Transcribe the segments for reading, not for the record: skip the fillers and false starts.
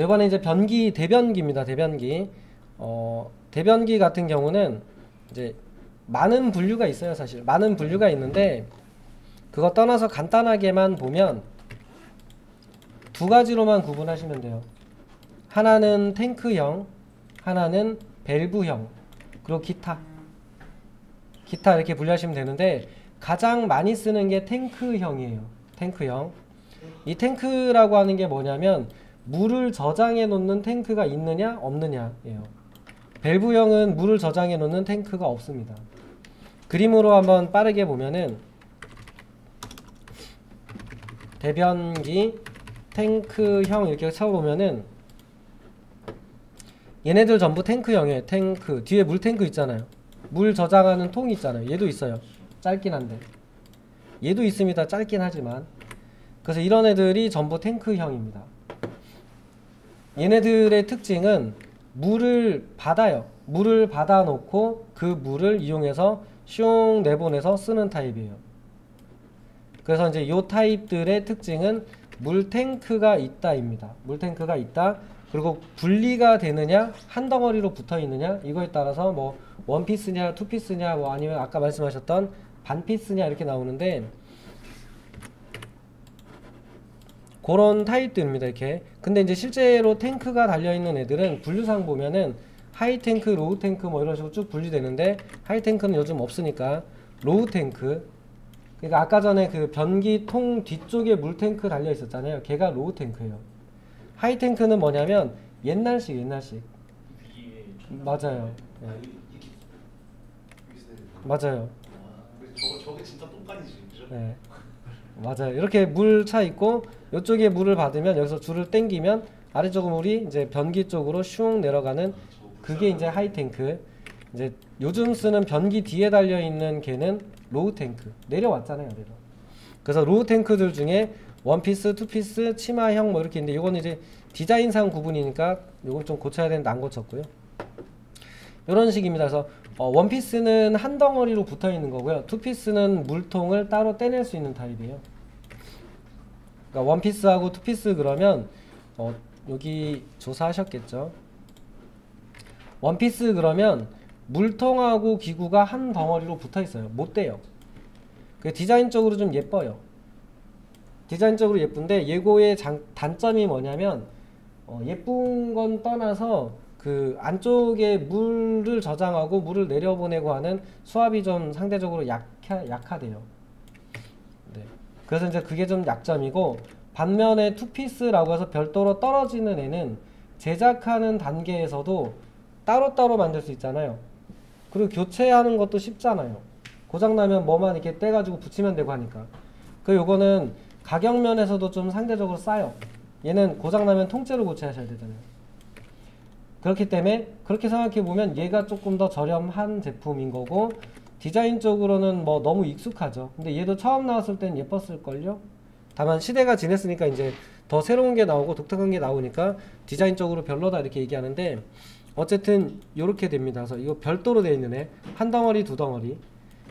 이번에 이제 변기, 대변기입니다. 대변기. 대변기 같은 경우는 이제 많은 분류가 있어요. 사실 많은 분류가 있는데 그거 떠나서 간단하게만 보면 두 가지로만 구분하시면 돼요. 하나는 탱크형, 하나는 밸브형, 그리고 기타 이렇게 분류하시면 되는데 가장 많이 쓰는 게 탱크형이에요. 탱크형. 이 탱크라고 하는 게 뭐냐면 물을 저장해 놓는 탱크가 있느냐 없느냐예요. 밸브형은 물을 저장해 놓는 탱크가 없습니다. 그림으로 한번 빠르게 보면은 대변기, 탱크형 이렇게 쳐보면은 얘네들 전부 탱크형이에요. 탱크 뒤에 물탱크 있잖아요. 물 저장하는 통이 있잖아요. 얘도 있어요. 짧긴 한데 얘도 있습니다. 짧긴 하지만. 그래서 이런 애들이 전부 탱크형입니다. 얘네들의 특징은 물을 받아요. 물을 받아 놓고 그 물을 이용해서 슝 내보내서 쓰는 타입이에요. 그래서 이제 요 타입들의 특징은 물탱크가 있다입니다. 물탱크가 있다. 그리고 분리가 되느냐, 한 덩어리로 붙어 있느냐, 이거에 따라서 뭐 원피스냐, 투피스냐, 뭐 아니면 아까 말씀하셨던 반피스냐 이렇게 나오는데 그런 타입들입니다. 이렇게. 근데 이제 실제로 탱크가 달려있는 애들은 분류상 보면은 하이탱크, 로우탱크 뭐 이런 식으로 쭉 분리되는데 하이탱크는 요즘 없으니까 로우탱크, 그러니까 아까 전에 그 변기통 뒤쪽에 물탱크 달려 있었잖아요. 걔가 로우탱크예요. 하이탱크는 뭐냐면 옛날식 맞아요. 네. 맞아요. 저게 진짜 똥간이지, 그죠? 네. 맞아요. 이렇게 물 차 있고 이쪽에 물을 받으면 여기서 줄을 당기면 아래쪽 물이 이제 변기 쪽으로 슝 내려가는 그게 이제 하이탱크. 이제 요즘 쓰는 변기 뒤에 달려 있는 걔는 로우탱크. 내려왔잖아요, 내려. 그래서 로우탱크들 중에 원피스, 투피스, 치마형 뭐 이렇게 있는데 이건 이제 디자인상 구분이니까 요건 좀 고쳐야 되는데 안 고쳤고요. 이런 식입니다. 그래서 원피스는 한 덩어리로 붙어 있는 거고요. 투피스는 물통을 따로 떼낼 수 있는 타입이에요. 그러니까 원피스하고 투피스 그러면 여기 조사하셨겠죠. 원피스 그러면 물통하고 기구가 한 덩어리로 붙어 있어요. 못 떼요. 그 디자인적으로 좀 예뻐요. 디자인적으로 예쁜데 예고의 단점이 뭐냐면 예쁜 건 떠나서 그 안쪽에 물을 저장하고 물을 내려보내고 하는 수압이 좀 상대적으로 약하대요. 네. 그래서 이제 그게 좀 약점이고, 반면에 투피스라고 해서 별도로 떨어지는 애는 제작하는 단계에서도 따로따로 만들 수 있잖아요. 그리고 교체하는 것도 쉽잖아요. 고장나면 뭐만 이렇게 떼가지고 붙이면 되고 하니까. 요거는 가격면에서도 좀 상대적으로 싸요. 얘는 고장나면 통째로 교체하셔야 되잖아요. 그렇기 때문에 그렇게 생각해보면 얘가 조금 더 저렴한 제품인 거고, 디자인적으로는 뭐 너무 익숙하죠. 근데 얘도 처음 나왔을 땐 예뻤을걸요? 다만 시대가 지냈으니까 이제 더 새로운 게 나오고 독특한 게 나오니까 디자인적으로 별로다 이렇게 얘기하는데, 어쨌든 요렇게 됩니다. 그래서 이거 별도로 되어 있는 애, 한 덩어리, 두 덩어리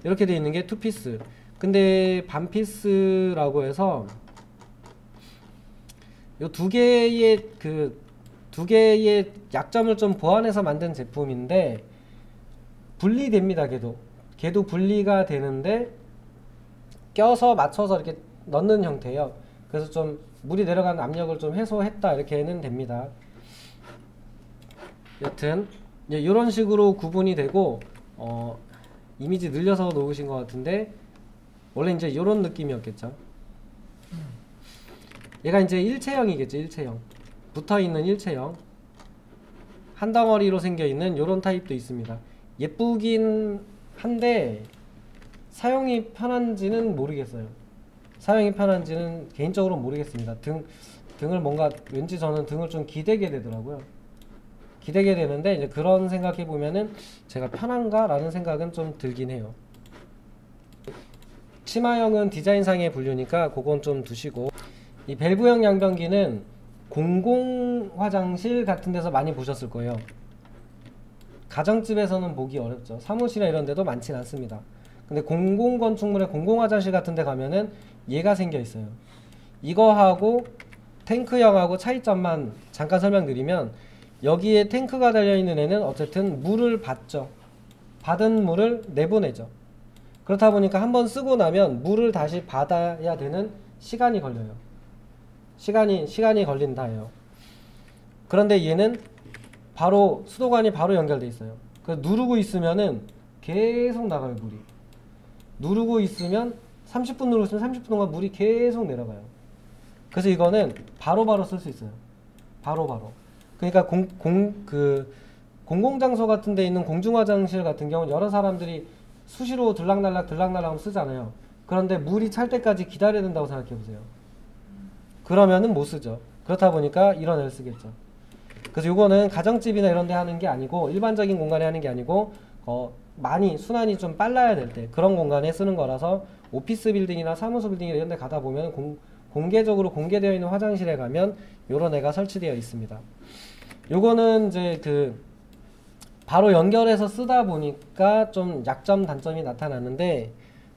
이렇게 되어 있는 게 투피스. 근데 반피스라고 해서 요 두 개의 약점을 좀 보완해서 만든 제품인데 분리됩니다. 걔도 분리가 되는데 껴서 맞춰서 이렇게 넣는 형태예요. 그래서 좀 물이 내려가는 압력을 좀 해소했다 이렇게는 됩니다. 여튼 이런 식으로 구분이 되고, 이미지 늘려서 놓으신 것 같은데 원래 이제 이런 느낌이었겠죠. 얘가 이제 일체형이겠죠. 일체형 붙어있는 일체형 한 덩어리로 생겨있는 이런 타입도 있습니다. 예쁘긴 한데 사용이 편한지는 모르겠어요. 사용이 편한지는 개인적으로 모르겠습니다. 등을 뭔가 왠지 저는 등을 좀 기대게 되더라고요. 기대게 되는데 이제 그런 생각해 보면은 제가 편한가? 라는 생각은 좀 들긴 해요. 치마형은 디자인상의 분류니까 그건 좀 두시고, 이 밸브형 양변기는 공공 화장실 같은 데서 많이 보셨을 거예요. 가정집에서는 보기 어렵죠. 사무실이나 이런 데도 많진 않습니다. 근데 공공 건축물의 공공 화장실 같은 데 가면은 얘가 생겨 있어요. 이거하고 탱크형하고 차이점만 잠깐 설명드리면, 여기에 탱크가 달려있는 애는 어쨌든 물을 받죠. 받은 물을 내보내죠. 그렇다 보니까 한번 쓰고 나면 물을 다시 받아야 되는 시간이 걸려요. 시간이 걸린다예요. 그런데 얘는 바로 수도관이 바로 연결돼 있어요. 그래서 누르고 있으면은 계속 나가요, 물이. 누르고 있으면 30분 누르고 있으면 30분 동안 물이 계속 내려가요. 그래서 이거는 바로바로 쓸 수 있어요. 바로바로. 그러니까 공공장소 같은 데 있는 공중화장실 같은 경우는 여러 사람들이 수시로 들락날락 쓰잖아요. 그런데 물이 찰 때까지 기다려야 된다고 생각해 보세요. 그러면은 못 쓰죠. 그렇다 보니까 이런 애를 쓰겠죠. 그래서 요거는 가정집이나 이런 데 하는 게 아니고, 일반적인 공간에 하는 게 아니고, 많이 순환이 좀 빨라야 될 때 그런 공간에 쓰는 거라서, 오피스 빌딩이나 사무소 빌딩 이런 데 가다 보면 공개적으로 공개되어 있는 화장실에 가면 요런 애가 설치되어 있습니다. 요거는 이제 바로 연결해서 쓰다 보니까 좀 약점 단점이 나타나는데,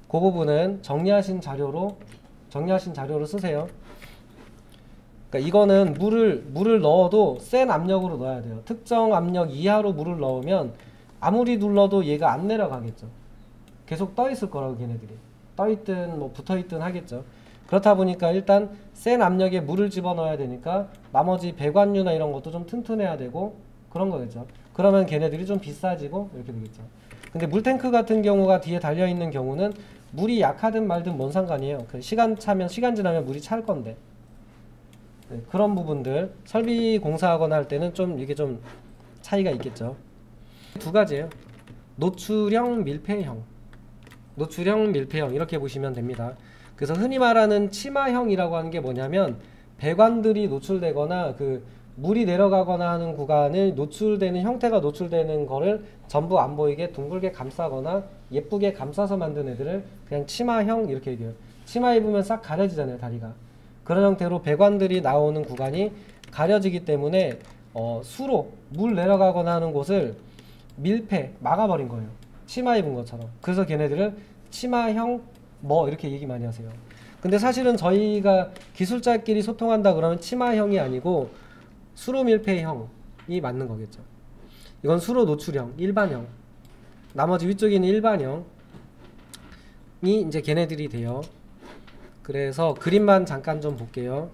그 부분은 정리하신 자료로 쓰세요. 그러니까 이거는 물을 넣어도 센 압력으로 넣어야 돼요. 특정 압력 이하로 물을 넣으면 아무리 눌러도 얘가 안 내려가겠죠. 계속 떠 있을 거라고, 걔네들이 떠 있든 뭐 붙어 있든 하겠죠. 그렇다 보니까 일단 센 압력에 물을 집어넣어야 되니까 나머지 배관유나 이런 것도 좀 튼튼해야 되고 그런 거겠죠. 그러면 걔네들이 좀 비싸지고 이렇게 되겠죠. 근데 물탱크 같은 경우가 뒤에 달려있는 경우는 물이 약하든 말든 뭔 상관이에요. 시간 지나면 물이 찰 건데. 네, 그런 부분들 설비 공사하거나 할 때는 좀 이게 좀 차이가 있겠죠. 두 가지예요. 노출형, 밀폐형 이렇게 보시면 됩니다. 그래서 흔히 말하는 치마형이라고 하는 게 뭐냐면, 배관들이 노출되거나 물이 내려가거나 하는 구간을 노출되는 형태가 노출되는 거를 전부 안 보이게 둥글게 감싸거나 예쁘게 감싸서 만든 애들을 그냥 치마형 이렇게 얘기해요. 치마 입으면 싹 가려지잖아요, 다리가. 그런 형태로 배관들이 나오는 구간이 가려지기 때문에 수로 물 내려가거나 하는 곳을 밀폐 막아버린 거예요. 치마 입은 것처럼. 그래서 걔네들을 치마형 이렇게 얘기 많이 하세요. 근데 사실은 저희가 기술자끼리 소통한다 그러면 치마형이 아니고 수로 밀폐형이 맞는 거겠죠. 이건 수로 노출형, 일반형. 나머지 위쪽에 있는 일반형이 이제 걔네들이 돼요. 그래서 그림만 잠깐 좀 볼게요.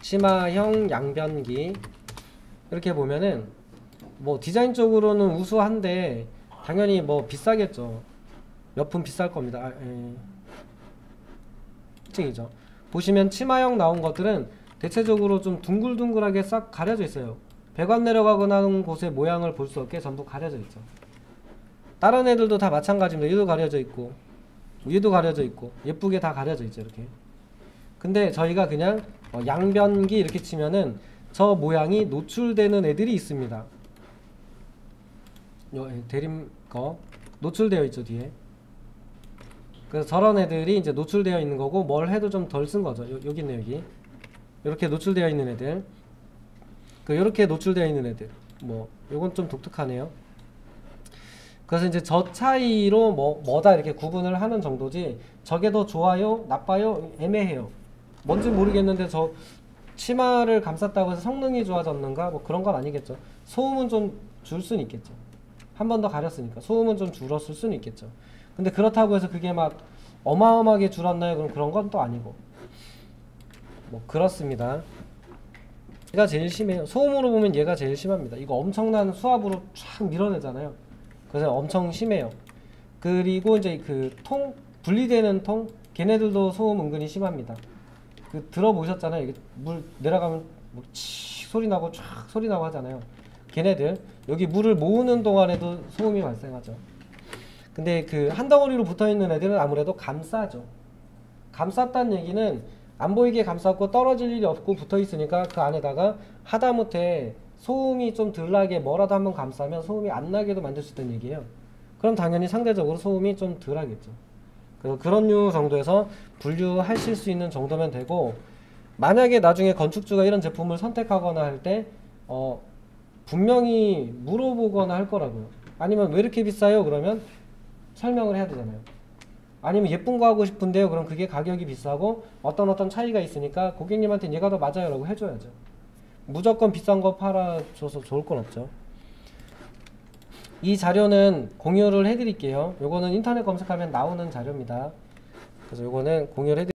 치마형 양변기 이렇게 보면은 뭐 디자인적으로는 우수한데 당연히 뭐 비싸겠죠. 몇 푼 비쌀 겁니다. 특징이죠. 보시면 치마형 나온 것들은 대체적으로 좀 둥글둥글하게 싹 가려져 있어요. 배관 내려가거나 하는 곳의 모양을 볼 수 없게 전부 가려져 있죠. 다른 애들도 다 마찬가지입니다. 얘도 가려져 있고 얘도 가려져 있고 예쁘게 다 가려져 있죠, 이렇게. 근데 저희가 그냥 양변기 이렇게 치면은 저 모양이 노출되는 애들이 있습니다. 대림 거 노출되어 있죠, 뒤에. 그래서 저런 애들이 이제 노출되어 있는 거고, 뭘 해도 좀 덜 쓴 거죠. 여기 있네, 여기. 이렇게 노출되어 있는 애들. 이렇게 노출되어 있는 애들. 요건 좀 독특하네요. 그래서 이제 저 차이로 뭐다 이렇게 구분을 하는 정도지, 저게 더 좋아요, 나빠요, 애매해요. 뭔지 모르겠는데 저 치마를 감쌌다고 해서 성능이 좋아졌는가? 그런 건 아니겠죠. 소음은 좀 줄 수는 있겠죠. 한 번 더 가렸으니까 소음은 좀 줄었을 수는 있겠죠. 근데 그렇다고 해서 그게 막 어마어마하게 줄었나요? 그럼 그런 건 또 아니고. 그렇습니다. 얘가 제일 심해요. 소음으로 보면 얘가 제일 심합니다. 이거 엄청난 수압으로 쫙 밀어내잖아요. 그래서 엄청 심해요. 그리고 이제 분리되는 통, 걔네들도 소음 은근히 심합니다. 들어보셨잖아요. 이게 물 내려가면 치 소리 나고 쫙 소리 나고 하잖아요. 걔네들 여기 물을 모으는 동안에도 소음이 발생하죠. 근데 한 덩어리로 붙어있는 애들은 아무래도 감싸죠. 감쌌다는 얘기는 안 보이게 감쌌고 떨어질 일이 없고 붙어있으니까 그 안에다가 하다못해 소음이 좀 덜 나게 뭐라도 한번 감싸면 소음이 안 나게도 만들 수 있다는 얘기예요. 그럼 당연히 상대적으로 소음이 좀 덜 하겠죠. 그래서 그런 류 정도에서 분류하실 수 있는 정도면 되고, 만약에 나중에 건축주가 이런 제품을 선택하거나 할 때 분명히 물어보거나 할 거라고요. 아니면 왜 이렇게 비싸요? 그러면 설명을 해야 되잖아요. 아니면 예쁜 거 하고 싶은데요. 그럼 그게 가격이 비싸고 어떤 차이가 있으니까 고객님한테 얘가 더 맞아요 라고 해줘야죠. 무조건 비싼 거 팔아줘서 좋을 건 없죠. 이 자료는 공유를 해드릴게요. 요거는 인터넷 검색하면 나오는 자료입니다. 그래서 요거는 공유를 해드릴게요.